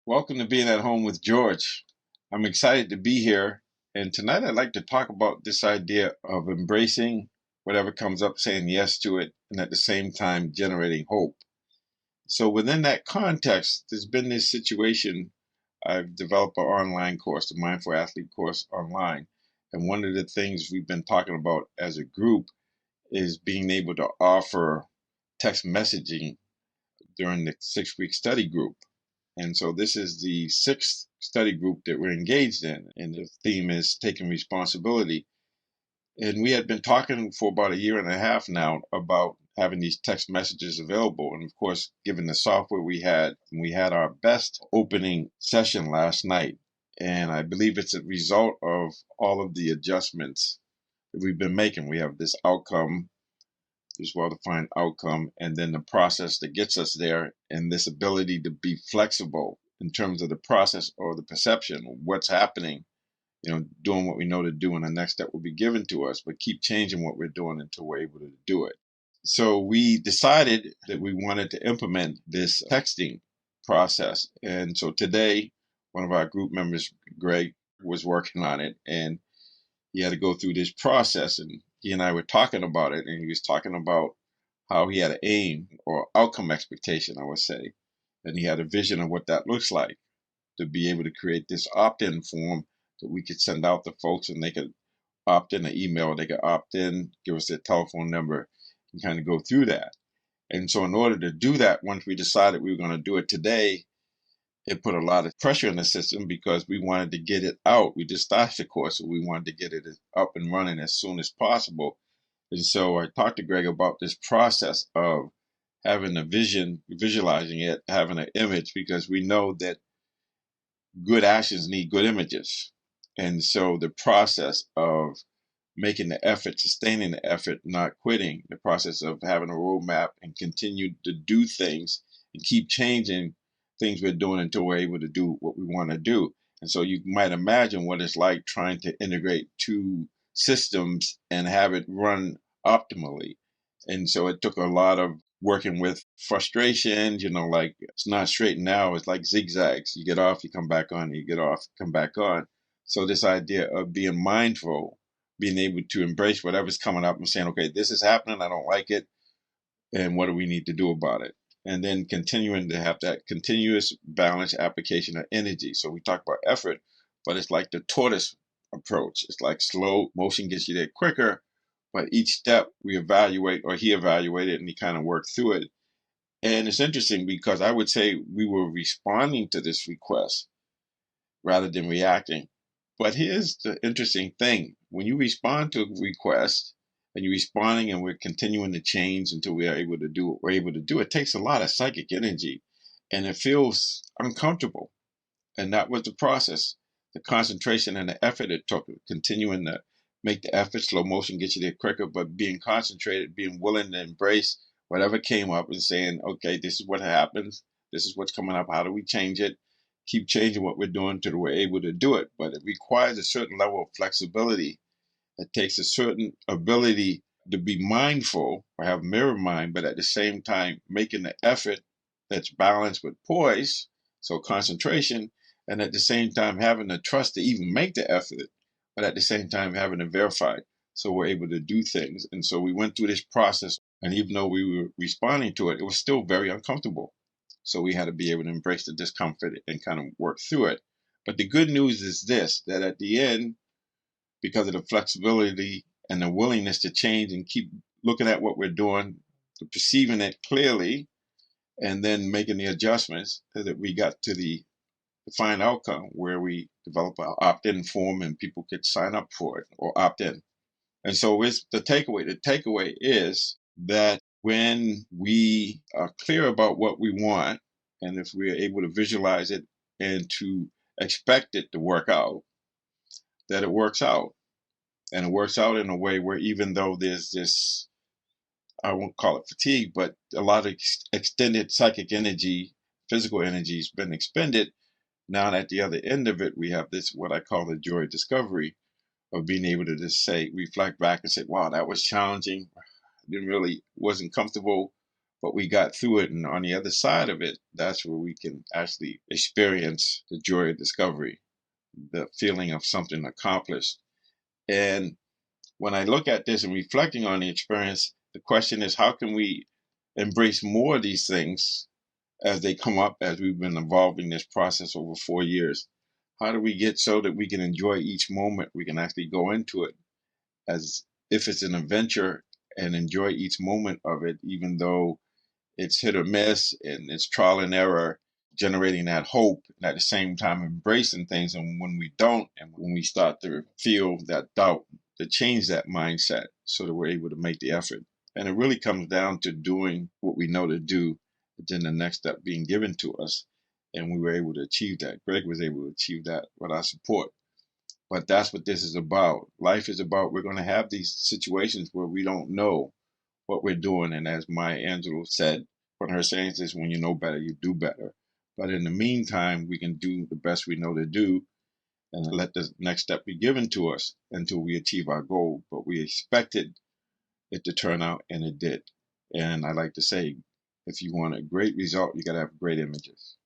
Welcome to Being at Home with George. I'm excited to be here. And tonight I'd like to talk about this idea of embracing whatever comes up, saying yes to it, and at the same time generating hope. So within that context, there's been this situation. I've developed an online course, the Mindful Athlete course online. And one of the things we've been talking about as a group is being able to offer text messaging during the 6-week study group. And so this is the sixth study group that we're engaged in, and the theme is taking responsibility. And we had been talking for about a year and a half now about having these text messages available. And of course, given the software we had our best opening session last night. And I believe it's a result of all of the adjustments that we've been making. We have this outcome, this well-defined outcome, and then the process that gets us there, and this ability to be flexible in terms of the process or the perception of what's happening, doing what we know to do, and the next step will be given to us, but keep changing what we're doing until we're able to do it. So we decided that we wanted to implement this texting process. And so today, one of our group members, Greg, was working on it, and he had to go through this process, and he and I were talking about it, and he was talking about how he had an aim or outcome expectation, I would say, and he had a vision of what that looks like, to be able to create this opt-in form that we could send out to folks, and they could opt in an email, they could opt in, give us their telephone number, and kind of go through that. And so in order to do that, once we decided we were going to do it today, it put a lot of pressure in the system because we wanted to get it out. We just started the course, so we wanted to get it up and running as soon as possible. And so I talked to Greg about this process of having a vision, visualizing it, having an image, because we know that good actions need good images. And so the process of making the effort, sustaining the effort, not quitting, the process of having a roadmap and continue to do things and keep changing things we're doing until we're able to do what we want to do. And so you might imagine what it's like trying to integrate two systems and have it run optimally. And so it took a lot of working with frustrations, like it's not straight now, it's like zigzags. You get off, you come back on, you get off, come back on. So this idea of being mindful, being able to embrace whatever's coming up and saying, okay, this is happening, I don't like it, and what do we need to do about it? And then continuing to have that continuous balanced application of energy. So we talk about effort, but it's like the tortoise approach. It's like slow motion gets you there quicker, but each step we evaluate, or he evaluated and he kind of worked through it. And it's interesting because I would say we were responding to this request rather than reacting. But here's the interesting thing. When you respond to a request and you're responding and we're continuing to change until we are able to do what we're able to do, it takes a lot of psychic energy and it feels uncomfortable. And that was the process. The concentration and the effort it took, continuing to make the effort, slow motion gets you there quicker, but being concentrated, being willing to embrace whatever came up and saying, okay, this is what happens. This is what's coming up. How do we change it? Keep changing what we're doing till we're able to do it. But it requires a certain level of flexibility. It takes a certain ability to be mindful or have mirror mind, but at the same time, making the effort that's balanced with poise, so concentration, and at the same time, having the trust to even make the effort, but at the same time, having to verify so we're able to do things. And so we went through this process, and even though we were responding to it, it was still very uncomfortable. So we had to be able to embrace the discomfort and kind of work through it. But the good news is this, that at the end, because of the flexibility and the willingness to change and keep looking at what we're doing, perceiving it clearly, and then making the adjustments, that we got to the defined outcome where we develop an opt-in form and people could sign up for it or opt in. And so it's the takeaway. The takeaway is that when we are clear about what we want, and if we are able to visualize it and to expect it to work out, that it works out. And it works out in a way where even though there's this, I won't call it fatigue, but a lot of extended psychic energy, physical energy has been expended. Now at the other end of it, we have this, what I call the joy of discovery, of being able to just say, reflect back and say, wow, that was challenging. Wasn't comfortable, but we got through it. And on the other side of it, that's where we can actually experience the joy of discovery, the feeling of something accomplished. And when I look at this and reflecting on the experience, the question is, how can we embrace more of these things as they come up, as we've been evolving this process over 4 years? How do we get so that we can enjoy each moment? We can actually go into it as if it's an adventure and enjoy each moment of it, even though it's hit or miss and it's trial and error, generating that hope and at the same time embracing things. And when we don't, and when we start to feel that doubt, to change that mindset so that we're able to make the effort. And it really comes down to doing what we know to do, then the next step being given to us. And we were able to achieve that. Greg was able to achieve that with our support. But that's what this is about. Life is about, we're going to have these situations where we don't know what we're doing. And as Maya Angelou said, one of her sayings is, when you know better, you do better. But in the meantime, we can do the best we know to do and let the next step be given to us until we achieve our goal. But we expected it to turn out, and it did. And I like to say, if you want a great result, you got to have great images.